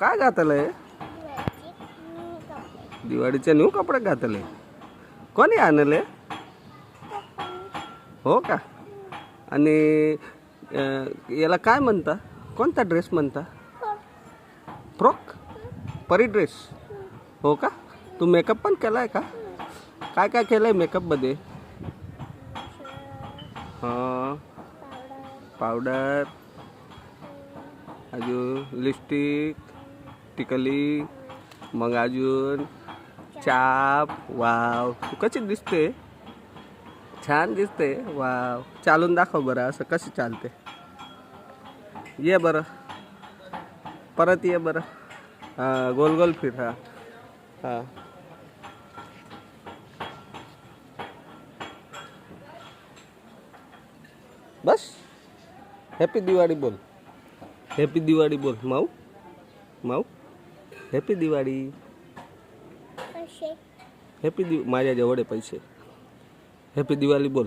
काय घातलंय? दिवाळीचे न्यू कपडे घातले. कोणी आणले? हो का? आणि याला काय म्हणता? कोणता ड्रेस म्हणता? फ्रॉक? परी ड्रेस? हो का? तू मेकअप पण केलाय का? काय काय केलंय मेकअप मध्ये? हां, पावडर, अजून लिपस्टिक, टिकली, मग अजून चाप. वाव, तू कशी दिसते? छान दिसते. वाव, चालून दाखव बरं, असं कसं चालते. ये बरं, परत ये बरं. हां, गोल गोल फिर. हां हां. बस. हॅपी दिवाळी बोल. हॅपी दिवाळी बोल. माऊ माऊ, हॅपी दिवाळी. हॅपी माझ्या जेवढे पैसे. हॅपी दिवाळी बोल.